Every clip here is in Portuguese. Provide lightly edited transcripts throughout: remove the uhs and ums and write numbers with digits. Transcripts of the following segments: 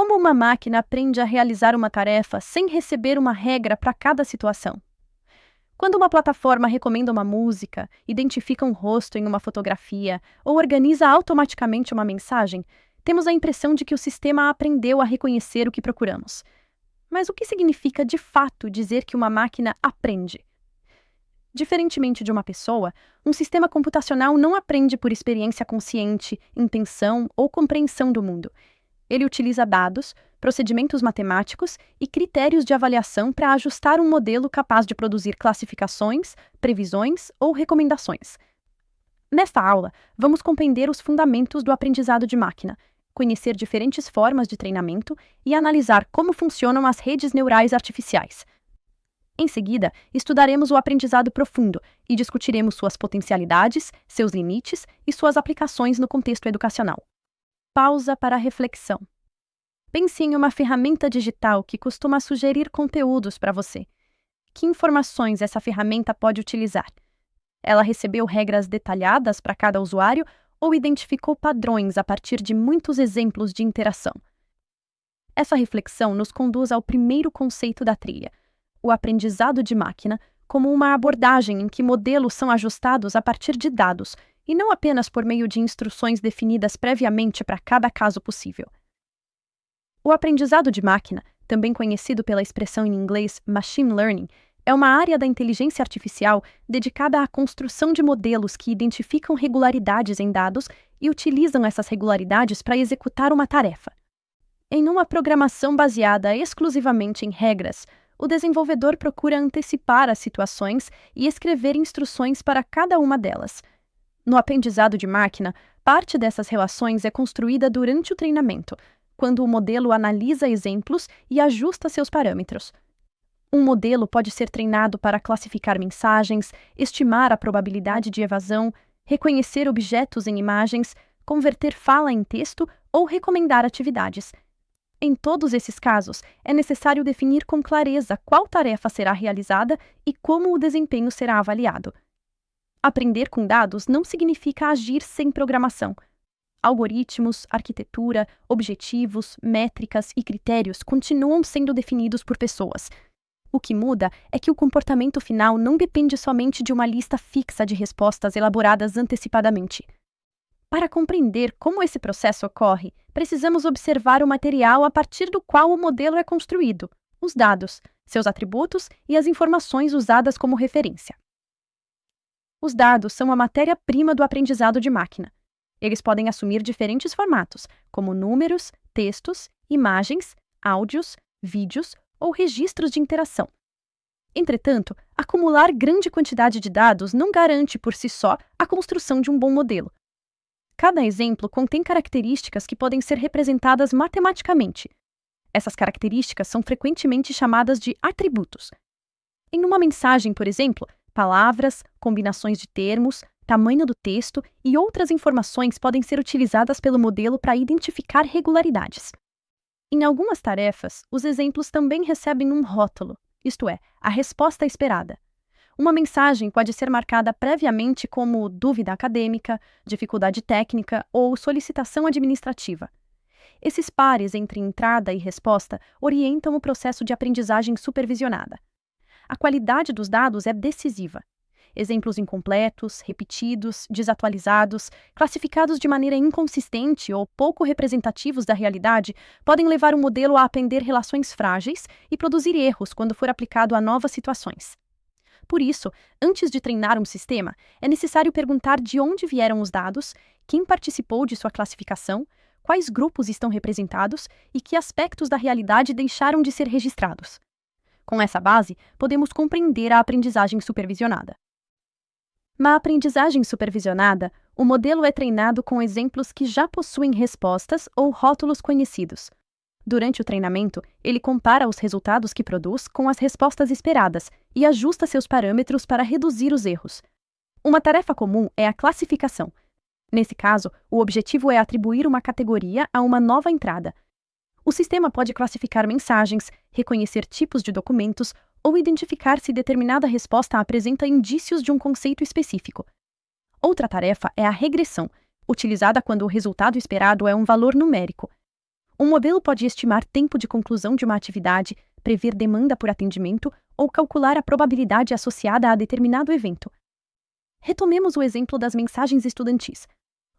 Como uma máquina aprende a realizar uma tarefa sem receber uma regra para cada situação? Quando uma plataforma recomenda uma música, identifica um rosto em uma fotografia ou organiza automaticamente uma mensagem, temos a impressão de que o sistema aprendeu a reconhecer o que procuramos. Mas o que significa de fato dizer que uma máquina aprende? Diferentemente de uma pessoa, um sistema computacional não aprende por experiência consciente, intenção ou compreensão do mundo. Ele utiliza dados, procedimentos matemáticos e critérios de avaliação para ajustar um modelo capaz de produzir classificações, previsões ou recomendações. Nesta aula, vamos compreender os fundamentos do aprendizado de máquina, conhecer diferentes formas de treinamento e analisar como funcionam as redes neurais artificiais. Em seguida, estudaremos o aprendizado profundo e discutiremos suas potencialidades, seus limites e suas aplicações no contexto educacional. Pausa para reflexão. Pense em uma ferramenta digital que costuma sugerir conteúdos para você. Que informações essa ferramenta pode utilizar? Ela recebeu regras detalhadas para cada usuário ou identificou padrões a partir de muitos exemplos de interação? Essa reflexão nos conduz ao primeiro conceito da trilha, o aprendizado de máquina, como uma abordagem em que modelos são ajustados a partir de dados e não apenas por meio de instruções definidas previamente para cada caso possível. O aprendizado de máquina, também conhecido pela expressão em inglês machine learning, é uma área da inteligência artificial dedicada à construção de modelos que identificam regularidades em dados e utilizam essas regularidades para executar uma tarefa. Em uma programação baseada exclusivamente em regras, o desenvolvedor procura antecipar as situações e escrever instruções para cada uma delas. No aprendizado de máquina, parte dessas relações é construída durante o treinamento, quando o modelo analisa exemplos e ajusta seus parâmetros. Um modelo pode ser treinado para classificar mensagens, estimar a probabilidade de evasão, reconhecer objetos em imagens, converter fala em texto ou recomendar atividades. Em todos esses casos, é necessário definir com clareza qual tarefa será realizada e como o desempenho será avaliado. Aprender com dados não significa agir sem programação. Algoritmos, arquitetura, objetivos, métricas e critérios continuam sendo definidos por pessoas. O que muda é que o comportamento final não depende somente de uma lista fixa de respostas elaboradas antecipadamente. Para compreender como esse processo ocorre, precisamos observar o material a partir do qual o modelo é construído, os dados, seus atributos e as informações usadas como referência. Os dados são a matéria-prima do aprendizado de máquina. Eles podem assumir diferentes formatos, como números, textos, imagens, áudios, vídeos ou registros de interação. Entretanto, acumular grande quantidade de dados não garante por si só a construção de um bom modelo. Cada exemplo contém características que podem ser representadas matematicamente. Essas características são frequentemente chamadas de atributos. Em uma mensagem, por exemplo, palavras, combinações de termos, tamanho do texto e outras informações podem ser utilizadas pelo modelo para identificar regularidades. Em algumas tarefas, os exemplos também recebem um rótulo, isto é, a resposta esperada. Uma mensagem pode ser marcada previamente como dúvida acadêmica, dificuldade técnica ou solicitação administrativa. Esses pares entre entrada e resposta orientam o processo de aprendizagem supervisionada. A qualidade dos dados é decisiva. Exemplos incompletos, repetidos, desatualizados, classificados de maneira inconsistente ou pouco representativos da realidade podem levar o modelo a aprender relações frágeis e produzir erros quando for aplicado a novas situações. Por isso, antes de treinar um sistema, é necessário perguntar de onde vieram os dados, quem participou de sua classificação, quais grupos estão representados e que aspectos da realidade deixaram de ser registrados. Com essa base, podemos compreender a aprendizagem supervisionada. Na aprendizagem supervisionada, o modelo é treinado com exemplos que já possuem respostas ou rótulos conhecidos. Durante o treinamento, ele compara os resultados que produz com as respostas esperadas e ajusta seus parâmetros para reduzir os erros. Uma tarefa comum é a classificação. Nesse caso, o objetivo é atribuir uma categoria a uma nova entrada. O sistema pode classificar mensagens, reconhecer tipos de documentos ou identificar se determinada resposta apresenta indícios de um conceito específico. Outra tarefa é a regressão, utilizada quando o resultado esperado é um valor numérico. Um modelo pode estimar tempo de conclusão de uma atividade, prever demanda por atendimento ou calcular a probabilidade associada a determinado evento. Retomemos o exemplo das mensagens estudantis.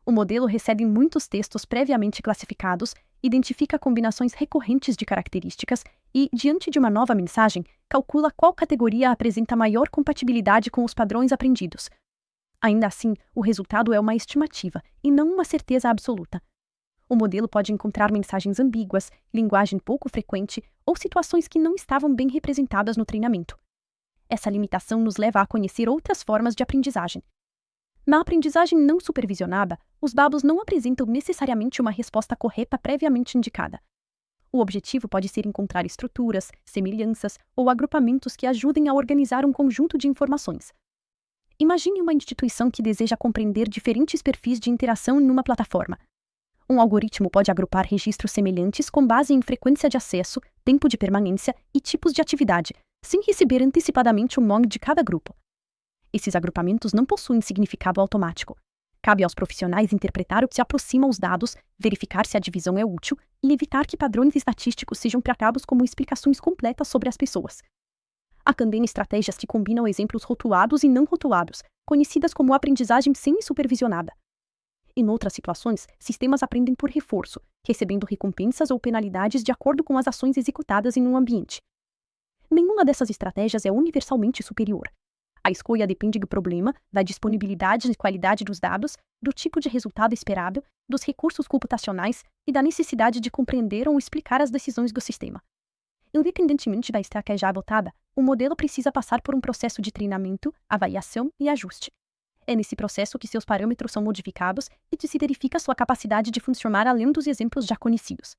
O modelo recebe muitos textos previamente classificados, identifica combinações recorrentes de características e, diante de uma nova mensagem, calcula qual categoria apresenta maior compatibilidade com os padrões aprendidos. Ainda assim, o resultado é uma estimativa e não uma certeza absoluta. O modelo pode encontrar mensagens ambíguas, linguagem pouco frequente ou situações que não estavam bem representadas no treinamento. Essa limitação nos leva a conhecer outras formas de aprendizagem. Na aprendizagem não supervisionada, os dados não apresentam necessariamente uma resposta correta previamente indicada. O objetivo pode ser encontrar estruturas, semelhanças ou agrupamentos que ajudem a organizar um conjunto de informações. Imagine uma instituição que deseja compreender diferentes perfis de interação em uma plataforma. Um algoritmo pode agrupar registros semelhantes com base em frequência de acesso, tempo de permanência e tipos de atividade, sem receber antecipadamente o nome de cada grupo. Esses agrupamentos não possuem significado automático. Cabe aos profissionais interpretar o que se aproxima aos dados, verificar se a divisão é útil e evitar que padrões estatísticos sejam tratados como explicações completas sobre as pessoas. Há também estratégias que combinam exemplos rotulados e não rotulados, conhecidas como aprendizagem semi-supervisionada. Em outras situações, sistemas aprendem por reforço, recebendo recompensas ou penalidades de acordo com as ações executadas em um ambiente. Nenhuma dessas estratégias é universalmente superior. A escolha depende do problema, da disponibilidade e qualidade dos dados, do tipo de resultado esperado, dos recursos computacionais e da necessidade de compreender ou explicar as decisões do sistema. Independentemente da estratégia adotada, o modelo precisa passar por um processo de treinamento, avaliação e ajuste. É nesse processo que seus parâmetros são modificados e que se verifica sua capacidade de funcionar além dos exemplos já conhecidos.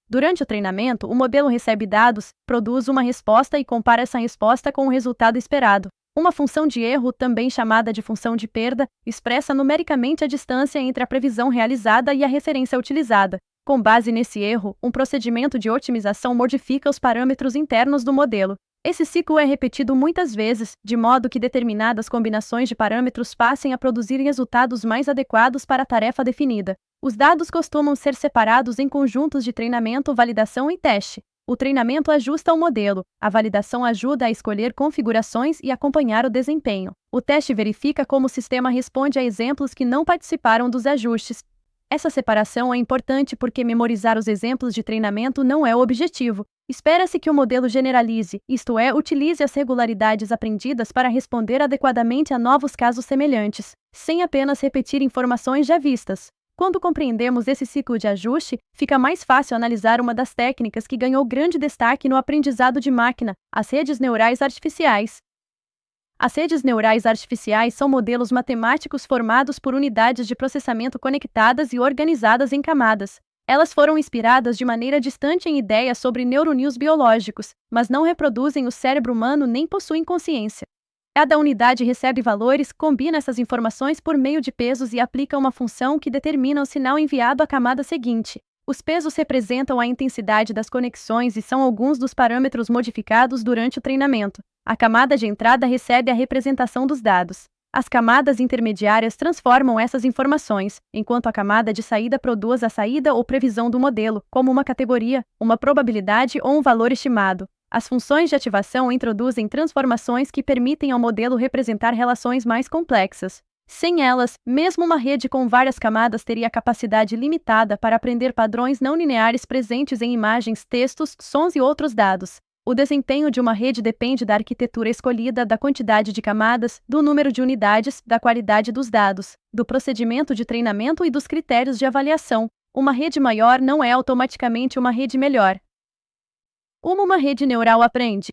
Durante o treinamento, o modelo recebe dados, produz uma resposta e compara essa resposta com o resultado esperado. Uma função de erro, também chamada de função de perda, expressa numericamente a distância entre a previsão realizada e a referência utilizada. Com base nesse erro, um procedimento de otimização modifica os parâmetros internos do modelo. Esse ciclo é repetido muitas vezes, de modo que determinadas combinações de parâmetros passem a produzir resultados mais adequados para a tarefa definida. Os dados costumam ser separados em conjuntos de treinamento, validação e teste. O treinamento ajusta o modelo, a validação ajuda a escolher configurações e acompanhar o desempenho. O teste verifica como o sistema responde a exemplos que não participaram dos ajustes. Essa separação é importante porque memorizar os exemplos de treinamento não é o objetivo. Espera-se que o modelo generalize, isto é, utilize as regularidades aprendidas para responder adequadamente a novos casos semelhantes, sem apenas repetir informações já vistas. Quando compreendemos esse ciclo de ajuste, fica mais fácil analisar uma das técnicas que ganhou grande destaque no aprendizado de máquina, as redes neurais artificiais. As redes neurais artificiais são modelos matemáticos formados por unidades de processamento conectadas e organizadas em camadas. Elas foram inspiradas de maneira distante em ideias sobre neurônios biológicos, mas não reproduzem o cérebro humano nem possuem consciência. Cada unidade recebe valores, combina essas informações por meio de pesos e aplica uma função que determina o sinal enviado à camada seguinte. Os pesos representam a intensidade das conexões e são alguns dos parâmetros modificados durante o treinamento. A camada de entrada recebe a representação dos dados. As camadas intermediárias transformam essas informações, enquanto a camada de saída produz a saída ou previsão do modelo, como uma categoria, uma probabilidade ou um valor estimado. As funções de ativação introduzem transformações que permitem ao modelo representar relações mais complexas. Sem elas, mesmo uma rede com várias camadas teria capacidade limitada para aprender padrões não lineares presentes em imagens, textos, sons e outros dados. O desempenho de uma rede depende da arquitetura escolhida, da quantidade de camadas, do número de unidades, da qualidade dos dados, do procedimento de treinamento e dos critérios de avaliação. Uma rede maior não é automaticamente uma rede melhor. Como uma rede neural aprende?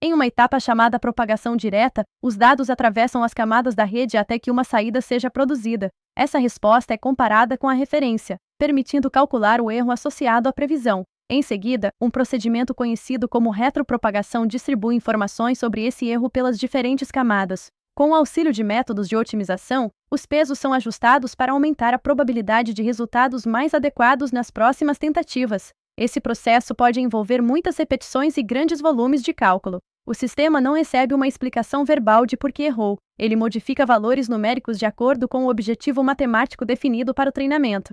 Em uma etapa chamada propagação direta, os dados atravessam as camadas da rede até que uma saída seja produzida. Essa resposta é comparada com a referência, permitindo calcular o erro associado à previsão. Em seguida, um procedimento conhecido como retropropagação distribui informações sobre esse erro pelas diferentes camadas. Com o auxílio de métodos de otimização, os pesos são ajustados para aumentar a probabilidade de resultados mais adequados nas próximas tentativas. Esse processo pode envolver muitas repetições e grandes volumes de cálculo. O sistema não recebe uma explicação verbal de por que errou. Ele modifica valores numéricos de acordo com o objetivo matemático definido para o treinamento.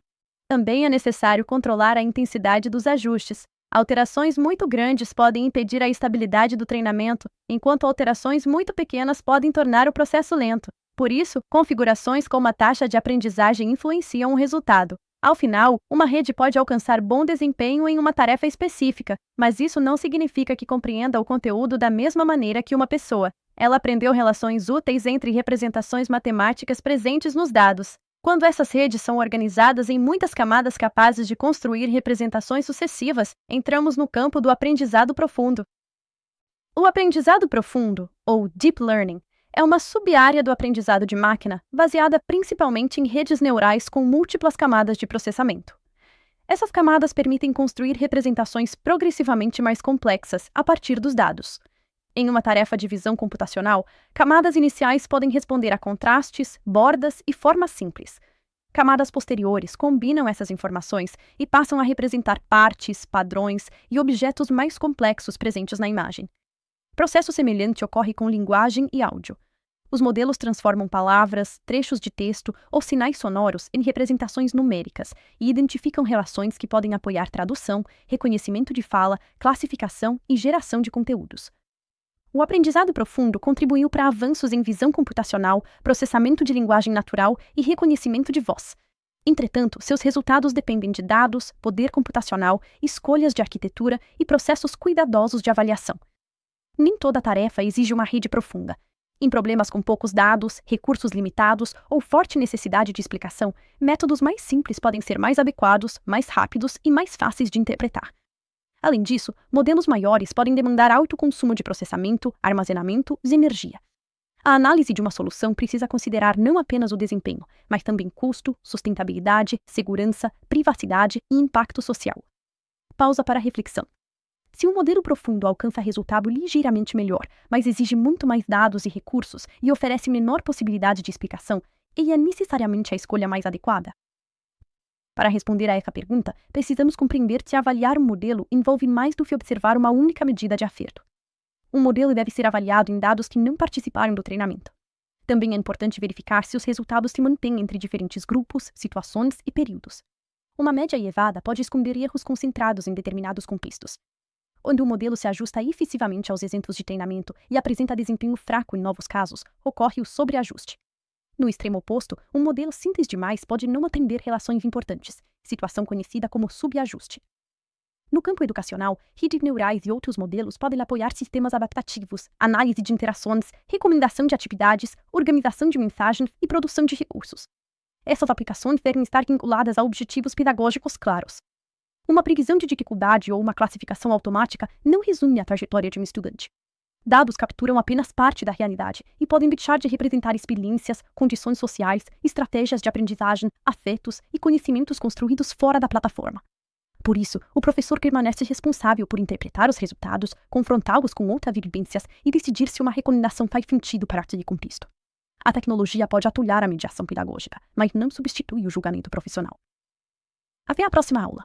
Também é necessário controlar a intensidade dos ajustes. Alterações muito grandes podem impedir a estabilidade do treinamento, enquanto alterações muito pequenas podem tornar o processo lento. Por isso, configurações com uma taxa de aprendizagem influenciam o resultado. Ao final, uma rede pode alcançar bom desempenho em uma tarefa específica, mas isso não significa que compreenda o conteúdo da mesma maneira que uma pessoa. Ela aprendeu relações úteis entre representações matemáticas presentes nos dados. Quando essas redes são organizadas em muitas camadas capazes de construir representações sucessivas, entramos no campo do aprendizado profundo. O aprendizado profundo, ou Deep Learning, é uma sub-área do aprendizado de máquina, baseada principalmente em redes neurais com múltiplas camadas de processamento. Essas camadas permitem construir representações progressivamente mais complexas a partir dos dados. Em uma tarefa de visão computacional, camadas iniciais podem responder a contrastes, bordas e formas simples. Camadas posteriores combinam essas informações e passam a representar partes, padrões e objetos mais complexos presentes na imagem. Processo semelhante ocorre com linguagem e áudio. Os modelos transformam palavras, trechos de texto ou sinais sonoros em representações numéricas e identificam relações que podem apoiar tradução, reconhecimento de fala, classificação e geração de conteúdos. O aprendizado profundo contribuiu para avanços em visão computacional, processamento de linguagem natural e reconhecimento de voz. Entretanto, seus resultados dependem de dados, poder computacional, escolhas de arquitetura e processos cuidadosos de avaliação. Nem toda tarefa exige uma rede profunda. Em problemas com poucos dados, recursos limitados ou forte necessidade de explicação, métodos mais simples podem ser mais adequados, mais rápidos e mais fáceis de interpretar. Além disso, modelos maiores podem demandar alto consumo de processamento, armazenamento e energia. A análise de uma solução precisa considerar não apenas o desempenho, mas também custo, sustentabilidade, segurança, privacidade e impacto social. Pausa para reflexão. Se um modelo profundo alcança resultado ligeiramente melhor, mas exige muito mais dados e recursos e oferece menor possibilidade de explicação, ele é necessariamente a escolha mais adequada? Para responder a essa pergunta, precisamos compreender que avaliar um modelo envolve mais do que observar uma única medida de acerto. Um modelo deve ser avaliado em dados que não participaram do treinamento. Também é importante verificar se os resultados se mantêm entre diferentes grupos, situações e períodos. Uma média elevada pode esconder erros concentrados em determinados contextos. Onde o modelo se ajusta efetivamente aos exemplos de treinamento e apresenta desempenho fraco em novos casos, ocorre o sobreajuste. No extremo oposto, um modelo simples demais pode não atender relações importantes, situação conhecida como subajuste. No campo educacional, redes neurais e outros modelos podem apoiar sistemas adaptativos, análise de interações, recomendação de atividades, organização de mensagens e produção de recursos. Essas aplicações devem estar vinculadas a objetivos pedagógicos claros. Uma previsão de dificuldade ou uma classificação automática não resume a trajetória de um estudante. Dados capturam apenas parte da realidade e podem deixar de representar experiências, condições sociais, estratégias de aprendizagem, afetos e conhecimentos construídos fora da plataforma. Por isso, o professor permanece responsável por interpretar os resultados, confrontá-los com outras vivências e decidir se uma recomendação faz sentido para aquele contexto. A tecnologia pode atuar a mediação pedagógica, mas não substitui o julgamento profissional. Até a próxima aula!